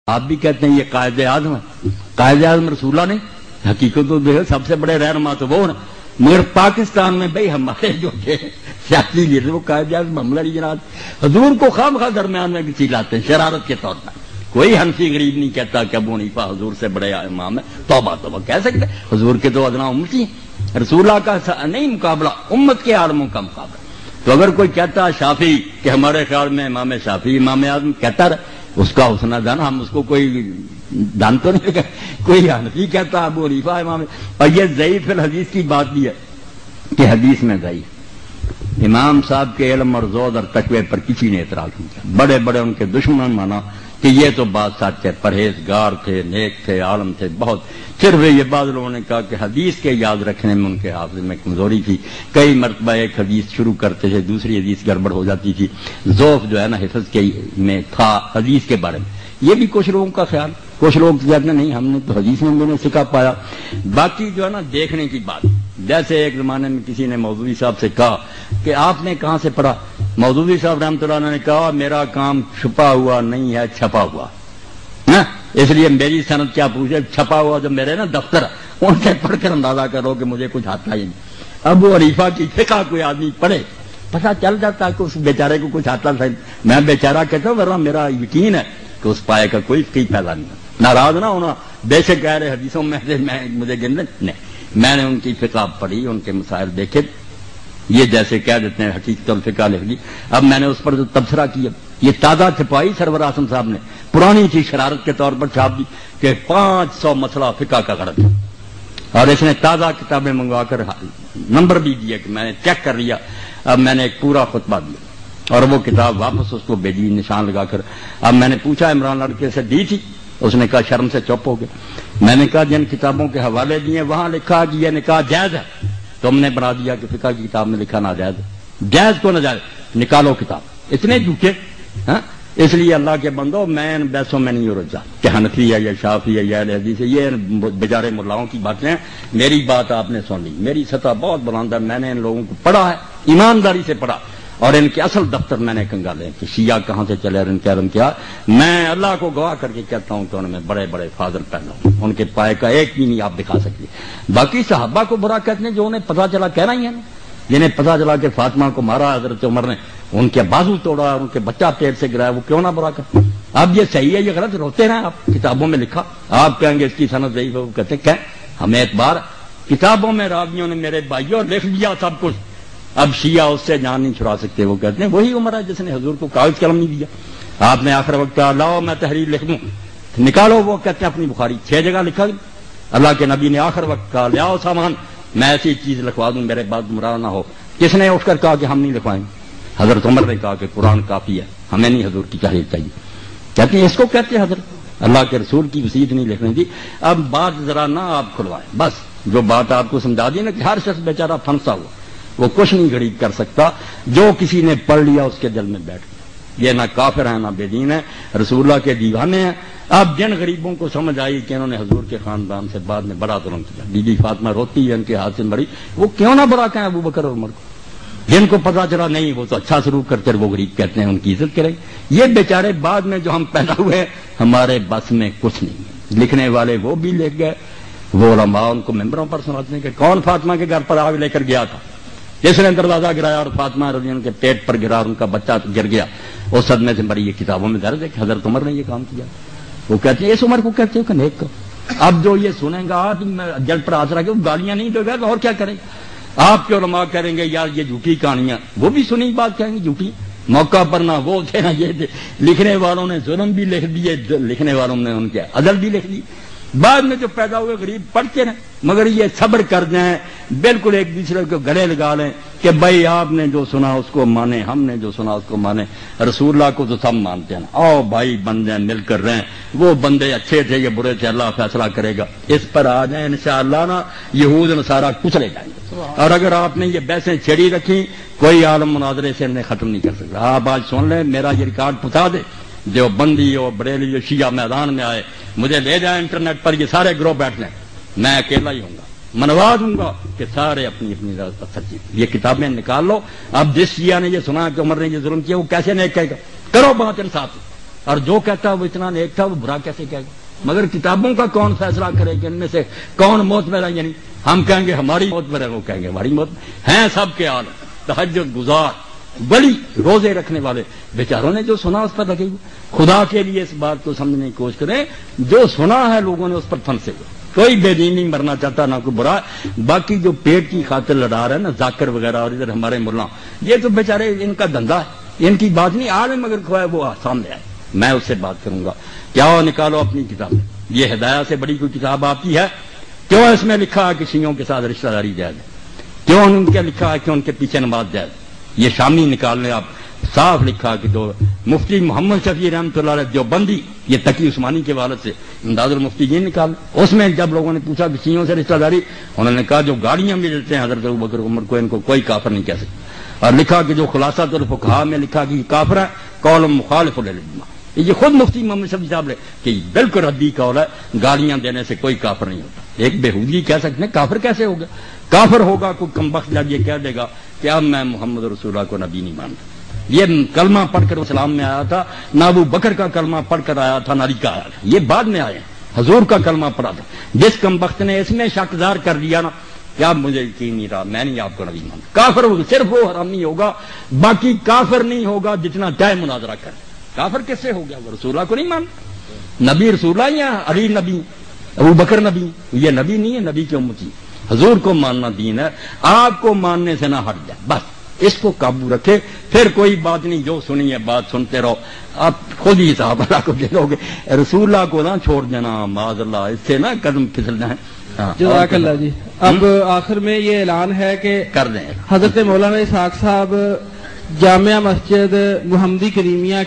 آپ بھی کہتے ہیں یہ قائد اعظم ہے، قائد اعظم رسول اللہ نہیں، حقیقت تو دیکھو سب سے بڑے رہنما تو وہ نا، مگر پاکستان میں بھئی ہمارے جو کہ سیاسی لیڈر وہ قائد اعظم محمد علی جناح حضور کو خام خواہ درمیان میں کسی لاتے ہیں شرارت کے طور پر۔ کوئی حنفی غریب نہیں کہتا کہ ابو حنیفہ حضور سے بڑے امام ہے، توبہ توبہ کہہ سکتے، حضور کے تو ادنا امتی ہیں، رسول اللہ کا نہیں مقابلہ، امت کے عالموں کا مقابلہ۔ تو اگر کوئی کہتا شافعی کہ ہمارے خیال میں امام شافعی امام اعظم کہتا رہے، اس کا حسن دن ہم اس کو کوئی دن تو نہیں لگا، کوئی حنفی کہتا ابو حنیفہ امام، اور یہ ضعیف الحدیث کی بات بھی ہے کہ حدیث میں ضعیف، امام صاحب کے علم اور زہد اور تقوی پر کسی نے اعتراض نہیں کیا، بڑے بڑے ان کے دشمن مانا کہ یہ تو بات سچ ہے، پرہیزگار تھے، نیک تھے، عالم تھے بہت، صرف یہ بعض لوگوں نے کہا کہ حدیث کے یاد رکھنے میں ان کے حافظ میں کمزوری تھی، کئی مرتبہ ایک حدیث شروع کرتے تھے دوسری حدیث گڑبڑ ہو جاتی تھی، ضعف جو ہے نا حفظ کے میں تھا حدیث کے بارے میں، یہ بھی کچھ لوگوں کا خیال، کچھ لوگ کہتے ہیں نہیں ہم نے تو حدیث میں انہوں نے سکھا پایا۔ باقی جو ہے نا دیکھنے کی بات، جیسے ایک زمانے میں کسی نے مودودی صاحب سے کہا کہ آپ نے کہاں سے پڑھا، مودودی صاحب رحمۃ اللہ علیہ نے کہا میرا کام چھپا ہوا نہیں ہے چھپا ہوا، اس لیے میری سند کیا پوچھے، چھپا ہوا جو میرے نا دفتر ان سے پڑھ کر اندازہ کرو کہ مجھے کچھ آتا ہی نہیں۔ ابو حنیفہ کی فقہ کوئی آدمی پڑھے پتہ چل جاتا ہے کہ اس بیچارے کو کچھ آتا تھا، میں بیچارہ کہتا ہوں ورنہ میرا یقین ہے کہ اس پائے کا کوئی فقہ پھیلا نہیں، ناراض نہ ہونا، بے شک کہہ رہے حدیثوں میں سے مجھے گن نہیں، میں نے ان کی فقہ پڑھی، ان کے مسائل دیکھے، یہ جیسے کہہ دیتے ہیں حقیقت الفقہ لکھ لی، اب میں نے اس پر جو تبصرہ کیا، یہ تازہ چھپائی سرور اعظم صاحب نے، پرانی چیز شرارت کے طور پر چھاپ دی کہ 500 مسئلہ فقہ کا غلط ہے، اور اس نے تازہ کتابیں منگوا کر نمبر بھی دیا کہ میں نے چیک کر لیا، اب میں نے ایک پورا خطبہ دیا اور وہ کتاب واپس اس کو بھیجی نشان لگا کر۔ اب میں نے پوچھا عمران لڑکے سے دی تھی، اس نے کہا شرم سے چپ ہو گیا۔ میں نے کہا جن کتابوں کے حوالے دیے وہاں لکھا کہ یہ نکاح جائز ہے، تم نے بنا دیا کہ فقہ کی کتاب میں لکھا ناجائز ہے، جائز کو ناجائز، نکالو کتاب، اتنے جھوٹے۔ اس لیے اللہ کے بندو میں ان بحثوں میں نہیں رجا کہ حنفی ہے یا شافعی ہے یا اہل حدیث ہے، یہ بیچارے ملاؤں کی باتیں ہیں، میری بات آپ نے سن لی، میری سطح بہت بلند ہے، میں نے ان لوگوں کو پڑھا ہے، ایمانداری سے پڑھا، اور ان کے اصل دفتر میں نے کنگالے کہ شیعہ کہاں سے چلے اور ان کے علم کیا، میں اللہ کو گواہ کر کے کہتا ہوں کہ ان میں بڑے بڑے فاضل پیدا ہوں، ان کے پائے کا ایک بھی نہیں آپ دکھا سکتے۔ باقی صحابہ کو برا کہتے ہیں جو انہیں پتہ چلا کہنا ہی ہے نا، جنہیں پتہ چلا کہ فاطمہ کو مارا حضرت عمر نے، ان کے بازو توڑا اور ان کے بچہ پیٹ سے گرایا، وہ کیوں نہ برا کرتے؟ اب یہ صحیح ہے یہ غلط، روتے رہے آپ، کتابوں میں لکھا، آپ کہیں گے اس کی سند ضعیف ہے، وہ کہتے ہیں ہمیں اعتبار، کتابوں میں راویوں نے میرے بھائیوں لکھ لیا سب کچھ، اب شیعہ اس سے جان نہیں چھڑا سکتے۔ وہ کہتے ہیں وہی عمر ہے جس نے حضور کو کاغذ قلم نہیں دیا، آپ نے آخر وقت کہا لاؤ میں تحریر لکھ دوں، نکالو، وہ کہتے ہیں اپنی بخاری 6 جگہ لکھا گیا، اللہ کے نبی نے آخر وقت کہا لیاؤ سامان، میں ایسی چیز لکھوا دوں میرے بعد گمراہ نہ ہو۔ کس نے اٹھ کر کہا کہ ہم نہیں لکھوائیں گے؟ حضرت عمر نے کہا کہ قرآن کافی ہے، ہمیں نہیں حضور کی تحریر چاہیے۔ کہتے ہیں اس کو کہتے ہیں حضرت اللہ کے رسول کی وصیت نہیں لکھنے دی۔ اب بات ذرا نہ آپ کھلوائیں، بس جو بات آپ کو سمجھا دی نا کہ ہر شخص بیچارہ پھنسا ہوا، وہ کچھ نہیں غریب کر سکتا، جو کسی نے پڑھ لیا اس کے دل میں بیٹھ گیا، یہ نہ کافر ہیں نہ بے دین ہے، رسول اللہ کے دیوانے ہیں۔ اب جن غریبوں کو سمجھ آئی کہ انہوں نے حضور کے خاندان سے بعد میں بڑا ظلم کیا، بی بی فاطمہ روتی ہے ان کے ہاتھ سے مری، وہ کیوں نہ برا کہیں ابو بکر اور عمر کو، جن کو پتا چلا نہیں وہ تو اچھا سلوک کرتے، وہ غریب کہتے ہیں ان کی عزت کریں۔ یہ بیچارے بعد میں جو ہم پیدا ہوئے ہمارے بس میں کچھ نہیں ہے، لکھنے والے وہ بھی لکھ گئے، وہ علماء ان کو ممبروں پر سناتے ہیں کہ کون فاطمہ کے گھر پر آگ لے کر گیا تھا، جس نے دروازہ گرایا اور فاطمہ رضی اللہ کے پیٹ پر گرا اور ان کا بچہ گر گیا، اس صدمے سے مری۔ یہ کتابوں میں درج ہے کہ حضرت عمر نے یہ کام کیا۔ وہ کہتے ہیں اس عمر کو کہتے ہو کہ نیک کو۔ اب جو یہ سنیں گا جل پر آسرا رکھے، وہ گالیاں نہیں دے گا تو اور کیا کریں؟ آپ کے علماء کریں گے یار یہ جھوٹی کہانیاں، وہ بھی سنی بات کہیں گے جھوٹی، موقع پر نہ وہ تھے نہ یہ تھے، لکھنے والوں نے ظلم بھی لکھ دیے، لکھنے والوں نے ان کے عدل بھی لکھ دی، بعد میں جو پیدا ہوئے غریب پڑھتے رہے، مگر یہ صبر کر جائیں، بالکل ایک دوسرے کو گلے لگا لیں کہ بھائی آپ نے جو سنا اس کو مانے، ہم نے جو سنا اس کو مانے، رسول اللہ کو تو سب مانتے ہیں، آؤ بھائی بن جائیں، مل کر رہیں، وہ بندے اچھے تھے یہ برے تھے، اللہ فیصلہ کرے گا، اس پر آ جائیں انشاءاللہ نا یہود نصارہ کچلے جائیں گے۔ اور اگر آپ نے یہ بحثیں چھڑی رکھی کوئی عالم مناظرے سے انہیں ختم نہیں کر سکتا۔ آپ آج سن لیں، میرا یہ ریکارڈ پھنسا دے، جو بندی ہو بریلی ہو شیعہ میدان میں آئے، مجھے لے جائیں انٹرنیٹ پر، یہ سارے گروہ بیٹھ لیں، میں اکیلا ہی ہوں گا، منوا دوں گا کہ سارے اپنی اپنی سچی، یہ کتابیں نکال لو۔ اب جس شیعہ نے یہ سنا کہ عمر نے یہ ظلم کیا وہ کیسے نہیں کہے گا؟ کرو بات انصاف، اور جو کہتا ہے وہ اتنا نیک تھا وہ برا کیسے کہے گا؟ مگر کتابوں کا کون فیصلہ کرے کہ ان میں سے کون معتبر ہے؟ یعنی ہم کہیں گے ہماری معتبر ہے، وہ کہیں گے ہماری معتبر ہیں، سب کے حال تہجد گزار بڑی روزے رکھنے والے بیچاروں نے جو سنا اس پر لگے ہوئے۔ خدا کے لیے اس بات کو سمجھنے کی کوشش کریں، جو سنا ہے لوگوں نے اس پر پھنسے ہوئے۔ کوئی بے دین نہیں مرنا چاہتا، نہ کوئی برا، باقی جو پیٹ کی خاطر لڑا رہا ہے نا ذاکر وغیرہ اور ادھر ہمارے ملا، یہ تو بیچارے ان کا دھندا ہے، ان کی بات نہیں عالم مگر کھوائے وہ سامنے آئے، میں اس سے بات کروں گا۔ کیا نکالو اپنی کتاب، یہ ہدایہ سے بڑی کوئی کتاب آپ کی ہے؟ کیوں اس میں لکھا ہے کہ شیعوں کے ساتھ رشتہ داری جائز ہے؟ کیوں ان کے لکھا ہے کہ ان کے پیچھے نماز جائز؟ یہ شامی نکال لیں آپ، صاف لکھا کہ جو مفتی محمد شفیع رحمۃ اللہ علیہ دیوبندی، یہ تقی عثمانی کے والد سے امداد المفتی یہ نکال، اس میں جب لوگوں نے پوچھا کہ شیعوں سے رشتہ داری، انہوں نے کہا جو گاڑیاں بھی دیتے ہیں حضرت ابوبکر عمر کو، ان کو کوئی کافر نہیں کہہ سکتا، اور لکھا کہ جو خلاصہ الفقہاء میں لکھا کہ یہ کافر ہے، قول مخالف للاجماع، یہ خود مفتی محمد شفیع صاحب نے کہ بالکل ردی قول ہے، گالیاں دینے سے کوئی کافر نہیں ہوتا۔ ایک بےہودگی کہہ سکتے ہیں کافر کیسے ہوگا؟ کافر ہوگا کوئی کمبخت جب یہ کہہ دے گا کہ اب میں محمد رسول اللہ کو نبی نہیں مانتا۔ یہ کلمہ پڑھ کر اسلام میں آیا تھا، نہ ابو بکر کا کلمہ پڑھ کر آیا تھا، نہ علی کا آیا تھا، یہ بعد میں آئے ہیں، حضور کا کلمہ پڑھا تھا۔ جس کمبخت نے اس میں شک ظاہر کر دیا نا کہ اب مجھے یقین نہیں رہا، میں نہیں آپ کو نبی مانتا، کافر ہوگا، صرف وہ حرامی ہوگا، باقی کافر نہیں ہوگا جتنا چاہے مناظرہ کر۔ کافر کس سے ہو گیا؟ وہ رسول اللہ کو نہیں مانتا، نبی رسول اللہ یا علی نبی ابو بکر نبی، یہ نبی نہیں ہے، نبی کی امتی، حضور کو ماننا دین ہے، آپ کو ماننے سے نہ ہٹ جائے، بس اس کو قابو رکھے، پھر کوئی بات نہیں، جو سنی ہے بات سنتے رہو، آپ خود ہی صحابہ اللہ کو دے گے، رسول اللہ کو نہ چھوڑ دینا معاذ اللہ، اس سے نہ قدم پھسل جائیں۔ جزاک اللہ جی۔ اب آخر میں یہ اعلان ہے کہ کر دیں حضرت مولانا اسحاق صاحب جامعہ مسجد محمدی کریمیہ